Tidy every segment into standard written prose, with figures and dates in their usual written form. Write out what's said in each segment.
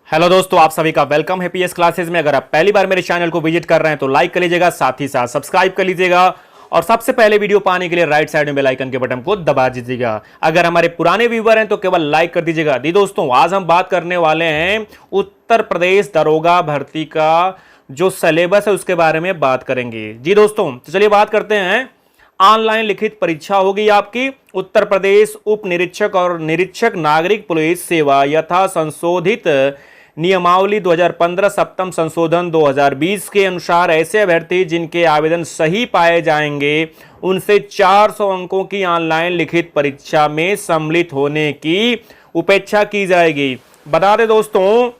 Hello दोस्तों, आप सभी का वेलकम है पीएस क्लासेस में। अगर आप पहली बार मेरे चैनल को विजिट कर रहे हैं तो लाइक कर लीजिएगा, साथ ही साथ सब्सक्राइब कर लीजिएगा और सबसे पहले वीडियो पाने के लिए राइट साइड में बेल आइकन के बटन को दबा दीजिएगा। अगर हमारे पुराने व्यूवर हैं तो केवल लाइक कर दीजिएगा। जी दोस्तों, आज हम बात करने वाले हैं उत्तर प्रदेश दरोगा भर्ती का जो सिलेबस है उसके बारे में बात करेंगे। जी दोस्तों, तो चलिए बात करते हैं। ऑनलाइन लिखित परीक्षा होगी आपकी उत्तर प्रदेश उप निरीक्षक और निरीक्षक नागरिक पुलिस सेवा यथा संशोधित नियमावली 2015 सप्तम संशोधन 2020 के अनुसार ऐसे अभ्यर्थी जिनके आवेदन सही पाए जाएंगे उनसे 400 अंकों की ऑनलाइन लिखित परीक्षा में सम्मिलित होने की उपेक्षा की जाएगी। बता दें दोस्तों,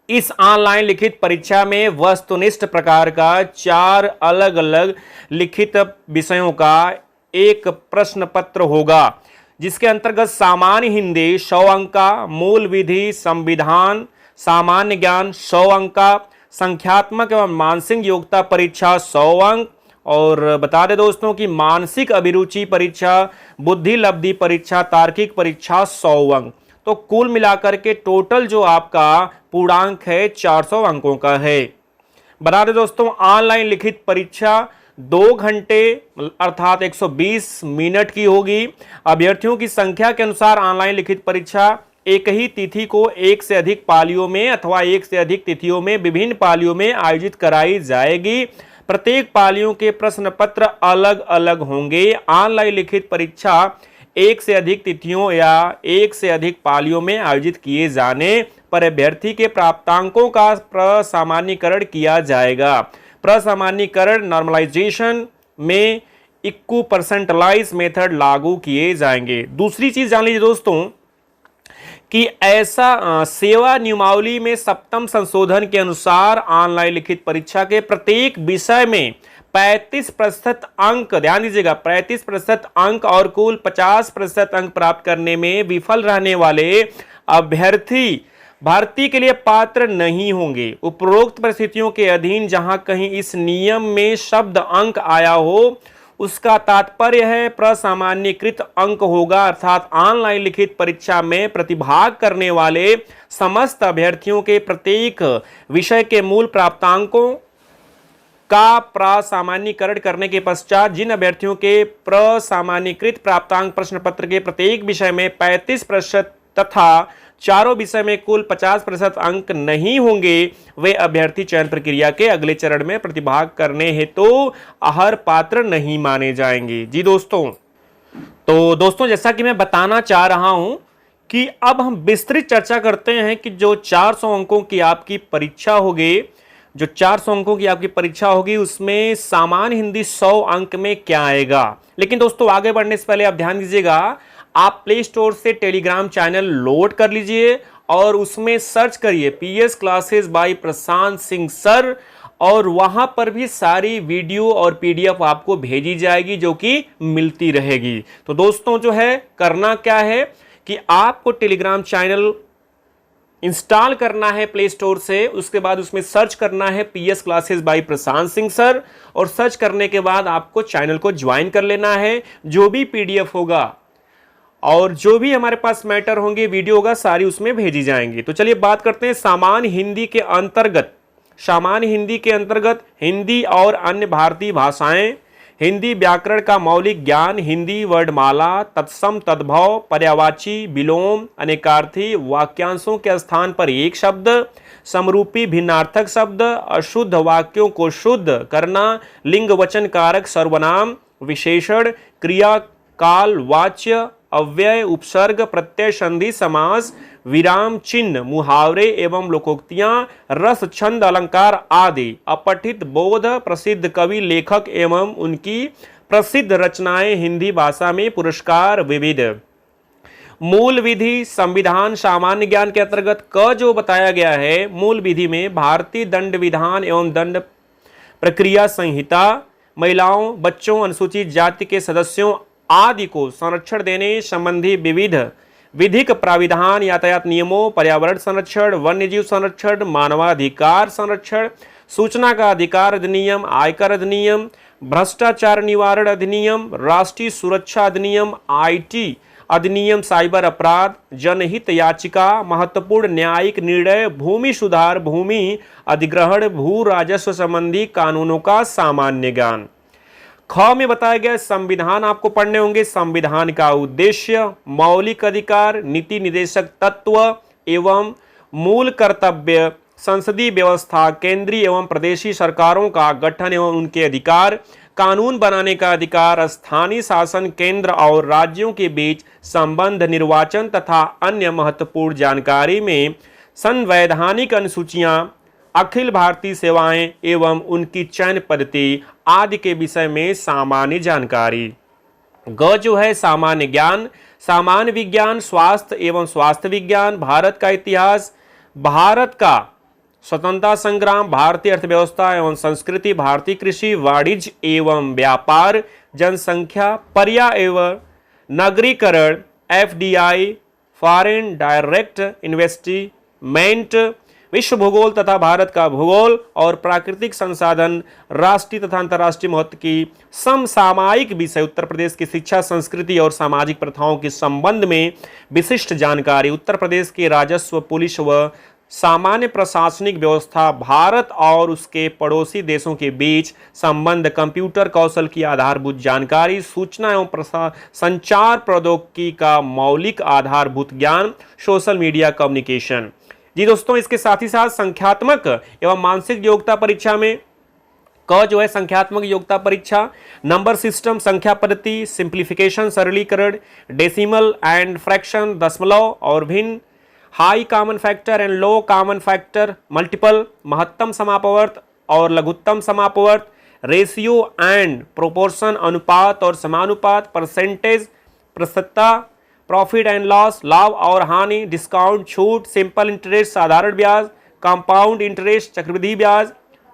इस ऑनलाइन लिखित परीक्षा में वस्तुनिष्ठ प्रकार का 4 अलग अलग लिखित विषयों का एक प्रश्न पत्र होगा, जिसके अंतर्गत सामान्य हिंदी 100 अंक का, मूल विधि, संविधान, सामान्य ज्ञान 100 अंक का, संख्यात्मक एवं मानसिक योग्यता परीक्षा 100 अंक और बता दें दोस्तों कि मानसिक अभिरुचि परीक्षा, बुद्धि लब्धि परीक्षा, तार्किक परीक्षा 100 अंक। तो कुल मिलाकर के टोटल जो आपका पूर्णांक है 400 अंकों का है। बता दें दोस्तों, ऑनलाइन लिखित परीक्षा 2 घंटे अर्थात 120 मिनट की होगी। अभ्यर्थियों की संख्या के अनुसार ऑनलाइन लिखित परीक्षा एक ही तिथि को एक से अधिक पालियों में अथवा एक से अधिक तिथियों में विभिन्न पालियों में आयोजित कराई जाएगी। प्रत्येक पालियों के प्रश्न पत्र अलग अलग होंगे। ऑनलाइन लिखित परीक्षा एक से अधिक तिथियों या एक से अधिक पालियों में आयोजित किए जाने पर अभ्यर्थी के प्राप्तांकों का प्रसामान्यीकरण किया जाएगा। प्रसामान्यीकरण नॉर्मलाइजेशन में इक्वल परसेंटलाइज मेथड लागू किए जाएंगे। दूसरी चीज जान लीजिए दोस्तों कि ऐसा सेवा नियमावली में सप्तम संशोधन के अनुसार ऑनलाइन लिखित परीक्षा के प्रत्येक विषय में 35% अंक, ध्यान दीजिएगा 35% अंक और कुल 50% अंक प्राप्त करने में विफल रहने वाले अभ्यर्थी भर्ती के लिए पात्र नहीं होंगे। उपरोक्त परिस्थितियों के अधीन जहां कहीं इस नियम में शब्द अंक आया हो उसका तात्पर्य है प्रसामान्यीकृत अंक होगा, अर्थात ऑनलाइन लिखित परीक्षा में प्रतिभाग करने वाले समस्त अभ्यर्थियों के प्रत्येक विषय के मूल प्राप्तांकों का प्रसामान्यीकरण करने के पश्चात जिन अभ्यर्थियों के प्रसामान्यीकृत प्राप्तांक प्रश्न पत्र के प्रत्येक विषय में 35% तथा चारों विषय में कुल 50% अंक नहीं होंगे, वे अभ्यर्थी चयन प्रक्रिया के अगले चरण में प्रतिभाग करने हेतु अहर पात्र नहीं माने जाएंगे। जी दोस्तों, तो दोस्तों जैसा कि मैं बताना चाह रहा हूं कि अब हम विस्तृत चर्चा करते हैं कि जो 400 अंकों की आपकी परीक्षा होगी, जो 400 अंकों की आपकी परीक्षा होगी उसमें सामान्य हिंदी 100 अंक में क्या आएगा। लेकिन दोस्तों आगे बढ़ने से पहले आप ध्यान दीजिएगा, आप प्ले स्टोर से टेलीग्राम चैनल लोड कर लीजिए और उसमें सर्च करिए PS classes bye Prashant Singh sir और वहां पर भी सारी वीडियो और पीडीएफ आपको भेजी जाएगी जो कि मिलती रहेगी। तो दोस्तों जो है करना क्या है कि आपको टेलीग्राम चैनल इंस्टॉल करना है प्ले स्टोर से, उसके बाद उसमें सर्च करना है PS classes bye Prashant Singh sir और सर्च करने के बाद आपको चैनल को ज्वाइन कर लेना है। जो भी पीडीएफ होगा और जो भी हमारे पास मैटर होंगे, वीडियो होगा, सारी उसमें भेजी जाएंगी। तो चलिए बात करते हैं सामान्य हिंदी के अंतर्गत। सामान्य हिंदी के अंतर्गत हिंदी और अन्य भारतीय भाषाएं, हिंदी व्याकरण का मौलिक ज्ञान, हिंदी वर्णमाला, तत्सम तद्भव, पर्यायवाची, विलोम, अनेकार्थी, वाक्यांशों के स्थान पर एक शब्द, समरूपी भिन्नार्थक शब्द, अशुद्ध वाक्यों को शुद्ध करना, लिंग वचन कारक सर्वनाम, विशेषण, क्रिया काल वाच्य, अव्यय, उपसर्ग, प्रत्यय, संधि, समास, विराम चिन्ह, मुहावरे एवं लोकोक्तियां, रस, छंद, अलंकार आदि, अपठित बोध, प्रसिद्ध कवि लेखक एवं उनकी प्रसिद्ध रचनाएं हिंदी भाषा में, पुरस्कार विविध। मूल विधि, संविधान, सामान्य ज्ञान के अंतर्गत क जो बताया गया है, मूल विधि में भारतीय दंड विधान एवं दंड प्रक्रिया संहिता, महिलाओं, बच्चों, अनुसूचित जाति के सदस्यों आदि को संरक्षण देने संबंधी विविध विधिक प्राविधान, यातायात नियमों, पर्यावरण संरक्षण, वन्यजीव संरक्षण, मानवाधिकार संरक्षण, सूचना का अधिकार अधिनियम, आयकर अधिनियम, भ्रष्टाचार निवारण अधिनियम, राष्ट्रीय सुरक्षा अधिनियम, आईटी अधिनियम, साइबर अपराध, जनहित याचिका, महत्वपूर्ण न्यायिक निर्णय, भूमि सुधार, भूमि अधिग्रहण, भू राजस्व संबंधी कानूनों का सामान्य ज्ञान। ख में बताया गया संविधान आपको पढ़ने होंगे। संविधान का उद्देश्य, मौलिक अधिकार, नीति निदेशक तत्व एवं मूल कर्तव्य, संसदीय व्यवस्था, केंद्रीय एवं प्रदेशी सरकारों का गठन एवं उनके अधिकार, कानून बनाने का अधिकार, स्थानीय शासन केंद्र और राज्यों के बीच संबंध, निर्वाचन तथा अन्य महत्वपूर्ण जानकारी में संवैधानिक अनुसूचियां, अखिल भारतीय सेवाएं एवं उनकी चयन पद्धति आदि के विषय में सामान्य जानकारी। ग जो है सामान्य ज्ञान, सामान्य विज्ञान, स्वास्थ्य एवं स्वास्थ्य विज्ञान, भारत का इतिहास, भारत का स्वतंत्रता संग्राम, भारतीय अर्थव्यवस्था एवं संस्कृति, भारतीय कृषि, वाणिज्य एवं व्यापार, जनसंख्या, पर्याय एवं नगरीकरण, FDI, फॉरेन डायरेक्ट इन्वेस्टमेंट, विश्व भूगोल तथा भारत का भूगोल और प्राकृतिक संसाधन, राष्ट्रीय तथा अंतर्राष्ट्रीय महत्व की समसामयिक विषय, उत्तर प्रदेश की शिक्षा, संस्कृति और सामाजिक प्रथाओं के संबंध में विशिष्ट जानकारी, उत्तर प्रदेश के राजस्व, पुलिस व सामान्य प्रशासनिक व्यवस्था, भारत और उसके पड़ोसी देशों के बीच संबंध, कंप्यूटर कौशल की आधारभूत जानकारी, सूचना एवं संचार प्रौद्योगिकी का मौलिक आधारभूत ज्ञान, सोशल मीडिया कम्युनिकेशन। जी दोस्तों, इसके साथ ही साथ संख्यात्मक एवं मानसिक योग्यता परीक्षा में क जो है संख्यात्मक योग्यता परीक्षा, नंबर सिस्टम, संख्या पद्धति, सिंप्लीफिकेशन सरलीकरण, डेसिमल एंड फ्रैक्शन, दशमलव और भिन्न, high common factor and low common factor, multiple, महत्तम समापवर्त और लघुत्तम समापवर्त, रेशियो एंड प्रोपोर्शन, अनुपात और समानुपात, परसेंटेज, प्रतिशतता, प्रॉफिट एंड लॉस, लाभ और हानि, डिस्काउंट, छूट, सिंपल इंटरेस्ट, साधारण ब्याज, कंपाउंड इंटरेस्ट, चक्रवृद्धि ब्याज,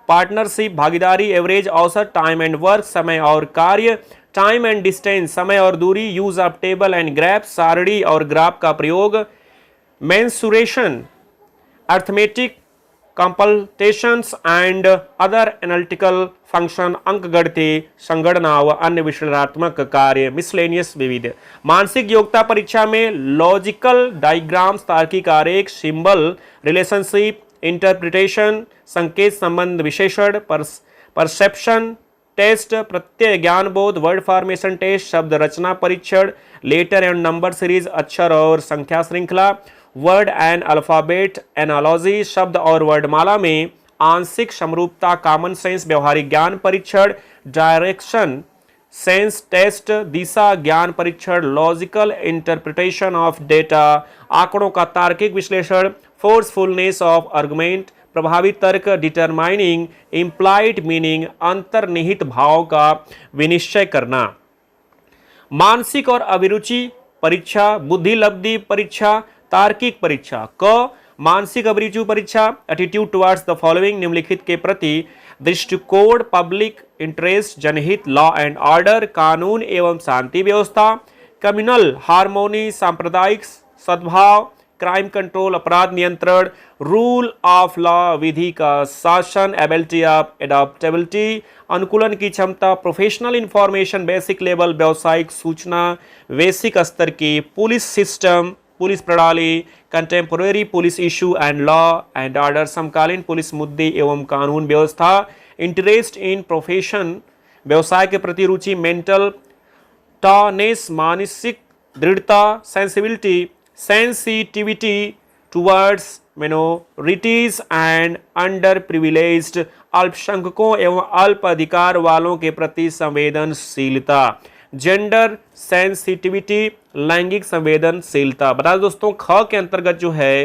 पार्टनरशिप, भागीदारी, एवरेज, औसत, टाइम एंड वर्क, समय और कार्य, टाइम एंड डिस्टेंस, समय और दूरी, use of table and graph, सारणी और ग्राफ का प्रयोग, mensuration, arithmetic, computations and other analytical function, अंकगणितीय संगणना व अन्य विश्लेषणात्मक कार्य, मिसलेनियस विविध। मानसिक योग्यता परीक्षा में लॉजिकल डायग्राम्स, तार्किक आरेख, सिंबल, रिलेशनशिप, इंटरप्रिटेशन, संकेत संबंध विशेषण, परसेप्शन टेस्ट, प्रत्यय ज्ञान बोध, वर्ड फॉर्मेशन टेस्ट, शब्द रचना परीक्षण, लेटर एंड नंबर सीरीज, अक्षर और संख्या श्रृंखला, वर्ड एंड अल्फाबेट एनालॉजी, शब्द और वर्डमाला में आंशिक समरूपता, कॉमन सेंस, व्यवहारिक ज्ञान परीक्षण, डायरेक्शन सेंस टेस्ट, दिशा ज्ञान परीक्षण, लॉजिकल इंटरप्रिटेशन ऑफ डेटा, आंकड़ों का तार्किक विश्लेषण, फोर्सफुलनेस ऑफ आर्गुमेंट, प्रभावी तर्क, डिटरमाइनिंग इंप्लाइड मीनिंग, अंतर्निहित भाव का विनिश्चय करना। मानसिक और अभिरुचि परीक्षा, बुद्धि लब्धि परीक्षा, तार्किक परीक्षा। क मानसिक अभिरुचि परीक्षा, एटीट्यूड टुवर्ड्स द फॉलोइंग, निम्नलिखित के प्रति दृष्टिकोण, पब्लिक इंटरेस्ट, जनहित, लॉ एंड ऑर्डर, कानून एवं शांति व्यवस्था, कम्युनल हार्मोनी, सांप्रदायिक सद्भाव, क्राइम कंट्रोल, अपराध नियंत्रण, रूल ऑफ लॉ, विधि का शासन, एबिलिटी ऑफ एडॉप्टेबिलिटी, अनुकूलन की क्षमता, प्रोफेशनल इंफॉर्मेशन, बेसिक लेवल, व्यावसायिक सूचना, बेसिक स्तर की, पुलिस सिस्टम, पुलिस प्रणाली, contemporary police issue and law and order, समकालीन पुलिस मुद्दे एवं कानून व्यवस्था, इंटरेस्ट इन प्रोफेशन, व्यवसाय के प्रति रुचि, मेंटल टॉनेस, मानसिक दृढ़ता, sensitivity towards minorities and under privileged, अल्पसंख्यकों एवं अल्प अधिकार वालों के प्रति संवेदनशीलता, जेंडर सेंसिटिविटी, लैंगिक संवेदनशीलता। बता दो दोस्तों, ख के अंतर्गत जो है,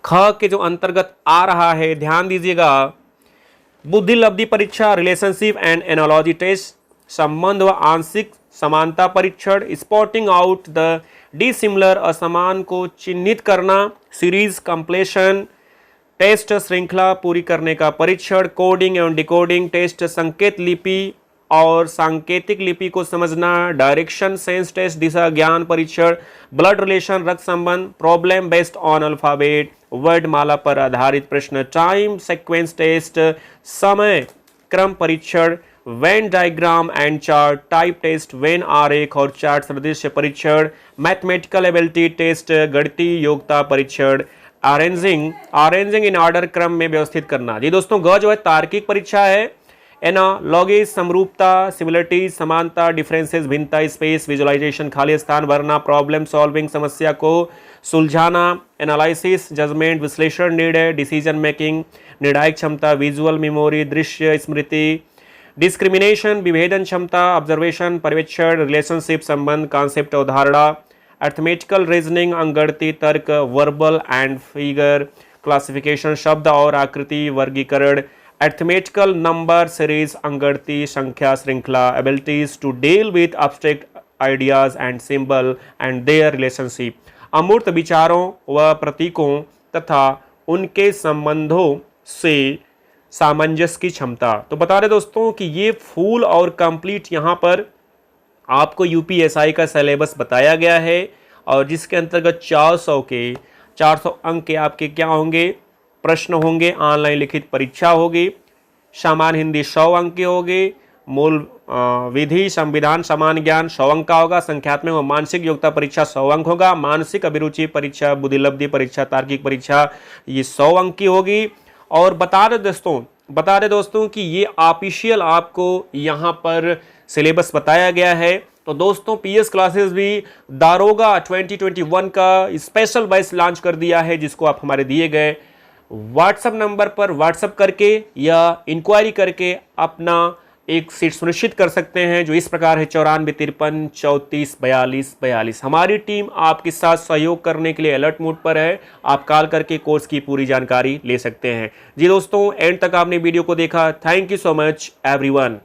ख के जो अंतर्गत आ रहा है, ध्यान दीजिएगा, बुद्धि लब्धि परीक्षा, रिलेशनशिप एंड एनालॉजी टेस्ट, संबंध व आंशिक समानता परीक्षण, स्पॉटिंग आउट द डिसिमिलर, असमान को चिन्हित करना, सीरीज कंप्लीशन टेस्ट, श्रृंखला पूरी करने का परीक्षण, कोडिंग एवं डिकोडिंग टेस्ट, संकेत लिपि और सांकेतिक लिपि को समझना, डायरेक्शन सेंस टेस्ट, दिशा ज्ञान परीक्षण, ब्लड रिलेशन, रक्त संबंध, प्रॉब्लम बेस्ड ऑन अल्फाबेट, वर्डमाला पर आधारित प्रश्न, टाइम सीक्वेंस टेस्ट, समय क्रम परीक्षण, Venn diagram and chart, type test, Venn आरेख और चार्ट सदृश परीक्षण, मैथमेटिकल एबिलिटी टेस्ट, गणितीय योग्यता परीक्षण, अरेंजिंग इन ऑर्डर क्रम में व्यवस्थित करना। जी दोस्तों, ग जो है तार्किक परीक्षा है। एनालॉगी समरूपता, सिमिलरिटी समानता, डिफरेंसेस भिन्नता, स्पेस विजुअलाइजेशन खाली स्थान भरना, प्रॉब्लम सॉल्विंग समस्या को सुलझाना, एनालिसिस जजमेंट विश्लेषण, निर्णय डिसीजन मेकिंग, निर्णायक क्षमता, विजुअल मेमोरी दृश्य स्मृति, डिस्क्रिमिनेशन विभेदन क्षमता, ऑब्जर्वेशन पर्यवेक्षण, रिलेशनशिप संबंध, कॉन्सेप्ट अवधारणा, अर्थमेटिकल रीजनिंग अंगगणितीय तर्क, वर्बल एंड फिगर क्लासिफिकेशन शब्द और आकृति वर्गीकरण, अर्थमेटिकल नंबर सीरीज अंगगणितीय संख्या श्रृंखला, abilities to deal with abstract ideas and symbol and their relationship, अमूर्त विचारों व प्रतीकों तथा उनके संबंधों से सामंजस्य की क्षमता। तो बता रहे दोस्तों कि ये फुल और कंप्लीट यहाँ पर आपको यूपीएसआई का सिलेबस बताया गया है और जिसके अंतर्गत 400 अंक के आपके क्या होंगे, प्रश्न होंगे, ऑनलाइन लिखित परीक्षा होगी, सामान्य हिंदी 100 अंक के होंगे, मूल विधि संविधान समान ज्ञान 100 अंक का होगा, संख्यात्मक और मानसिक योग्यता परीक्षा 100 अंक होगा, मानसिक अभिरुचि परीक्षा, बुद्धिलब्धि परीक्षा, तार्किक परीक्षा ये 100 अंक की होगी। और बता रहे दोस्तों कि ये ऑफिशियल आपको यहाँ पर सिलेबस बताया गया है। तो दोस्तों पीएस क्लासेस भी दारोगा 2021 का स्पेशल बैच लॉन्च कर दिया है, जिसको आप हमारे दिए गए व्हाट्सएप नंबर पर व्हाट्सएप करके या इंक्वायरी करके अपना एक सीट सुनिश्चित कर सकते हैं, जो इस प्रकार है 94 53 34 42 42। हमारी टीम आपके साथ सहयोग करने के लिए अलर्ट मोड पर है, आप कॉल करके कोर्स की पूरी जानकारी ले सकते हैं। जी दोस्तों, एंड तक आपने वीडियो को देखा, thank you so much everyone.